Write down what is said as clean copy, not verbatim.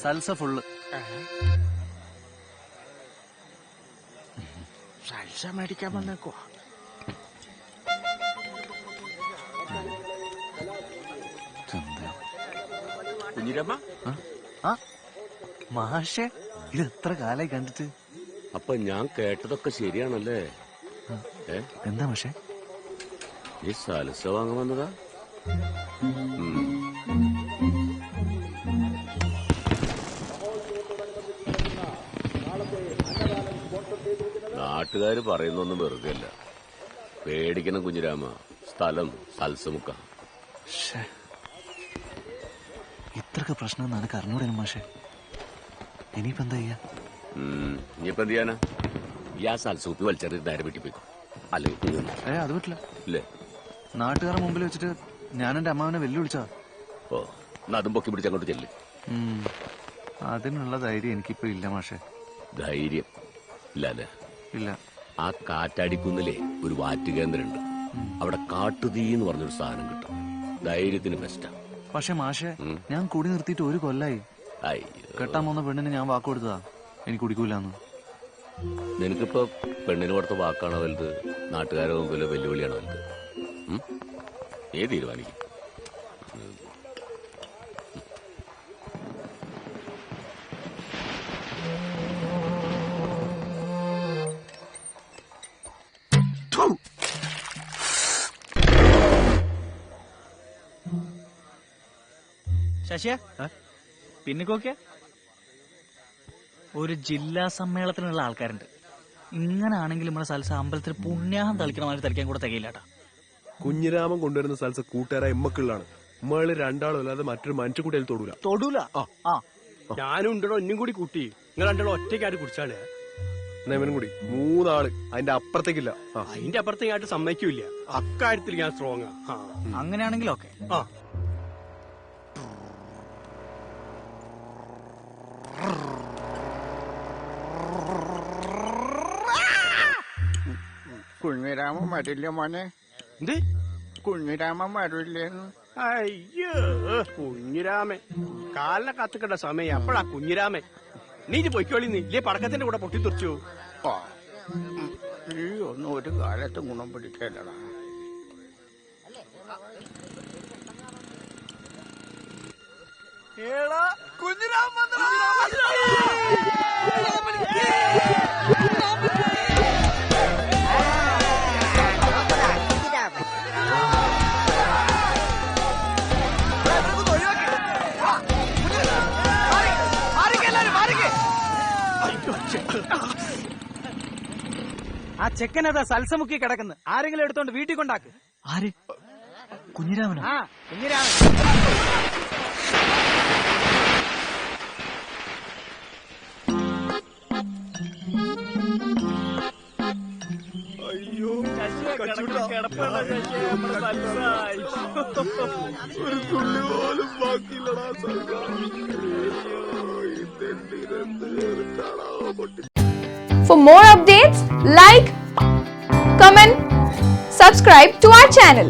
Salsa full. Salsa മേടിക്കാൻ വന്നേക്കോ? കുഞ്ഞിരമ്മ, മാഷേ, ഇത് എത്ര കാലായി കണ്ടിട്ട്. അപ്പൊ ഞാൻ കേട്ടതൊക്കെ ശരിയാണല്ലേ? എന്താ മാഷേ? നീ സൽസ വാങ്ങാൻ വന്നതാ? നാട്ടുകാര് പറയുന്നൊന്നും വെറുതെ അല്ല. പേടിക്കണം കുഞ്ഞിരാമ. സ്ഥലം സൽസമുക്ക. ഇത്രക്ക് പ്രശ്നം നിനക്ക് അറിഞ്ഞൂടേനും മാഷേ. ഇനിയിപ്പോ എന്താ ചെയ്യാ? ഇനിയിപ്പോ എന്ത് ചെയ്യാനാ? ഈ ആ സൽസൂപ്പി വലിച്ചെറിഞ്ഞ് നേരെ വീട്ടിൽ പോയിക്കോ. അല്ലെങ്കിൽ അത് പറ്റില്ല. ഇല്ലേ? നാട്ടുകാരുടെ മുമ്പിൽ വെച്ചിട്ട് ഞാൻ എന്റെ അമ്മാവനെ വെല്ലുവിളിച്ചാ. ഓ, അതും പൊക്കി പിടിച്ച് അങ്ങോട്ട് ചെല്ല്. അതിനുള്ള ധൈര്യം എനിക്കിപ്പോ ഇല്ല മാഷേ. ധൈര്യം ഇല്ല അല്ലേ? ഇല്ല. ആ കാറ്റാടിക്കുന്നിലെ ഒരു വാറ്റ് കേന്ദ്രമുണ്ട്. അവിടെ കാട്ടുതീ എന്ന് പറഞ്ഞൊരു സാധനം കിട്ടും. ധൈര്യത്തിന് ബെസ്റ്റാ. പക്ഷെ മാഷേ, ഞാൻ കുടി നിർത്തിയിട്ട് 1 കൊല്ലായി. കെട്ടാൻ പോകുന്ന പെണ്ണിന് ഞാൻ വാക്ക് കൊടുത്തതാ എനിക്ക് കുടിക്കൂലെന്ന്. നിനക്കിപ്പോ പെണ്ണിന് കൊടുത്ത വാക്കാണോ വലുത്, നാട്ടുകാരെ മുമ്പിൽ വെല്ലുവിളിയാണോ വലുത്? തീരുമാനിക്കും. ശശിയ, പിന്നിക്കോക്കിയ ഒരു ജില്ലാ സമ്മേളനത്തിനുള്ള ആൾക്കാരുണ്ട്. ഇങ്ങനാണെങ്കിൽ നമ്മുടെ സൽസ അമ്പലത്തിൽ പുണ്യാഹം തളിക്കണമാതിരി തളിക്കാൻ കൂടെ തികയില്ലാട്ടാ. കുഞ്ഞിരാമൻ കൊണ്ടുവരുന്ന സൽസ കൂട്ടുകാരായ എമ്മക്കുള്ളാണ്. ഉമ്മകള് രണ്ടാളും അല്ലാതെ മറ്റൊരു മനുഷ്യക്കൂട്ടിയിൽ തൊടൂല. ഞാനും ഉണ്ടോ ഇന്നും കൂടി കൂട്ടി. നിങ്ങൾ രണ്ടാളും ഒറ്റയ്ക്കായിട്ട് കുടിച്ചാണ്. ഇവനും കൂടി 3 ആള്. അതിന്റെ അപ്പുറത്തേക്കില്ല. അതിന്റെ അപ്പുറത്തേക്കായിട്ട് സമ്മതിക്കൂല. അക്കാര്യത്തിൽ ഞാൻ സ്ട്രോങ്. അങ്ങനെയാണെങ്കിൽ ഓക്കെ. കുഞ്ഞിരാമൻ വരില്ല മോനെ. എന്ത്? കുഞ്ഞിരാമൻ വരില്ലേന്ന്? അയ്യോ, കുഞ്ഞിരാമൻ കാലിനെ കത്തിക്കേണ്ട സമയം അപ്പഴാ കുഞ്ഞിരാമൻ. നീ പൊയ്ക്കോളി. നീ ഇല്ലേ പടക്കത്തിന്റെ കൂടെ പൊട്ടിത്തെറിച്ചു. നീ ഒന്നും ഒരു കാലത്തും ഗുണം പിടിക്കല്ലടാ. ആ ചെക്കനതാ സൽസമുക്കി കിടക്കുന്നു. ആരെങ്കിലും എടുത്തോണ്ട് വീട്ടിൽ കൊണ്ടാക്ക്. ആര്? കുഞ്ഞിരാമനോ? കുഞ്ഞിരാമൻ. അയ്യോ, ഒരു തുള്ളി പോലും ബാക്കിയില്ലടാ. For more updates, like, comment, subscribe to our channel.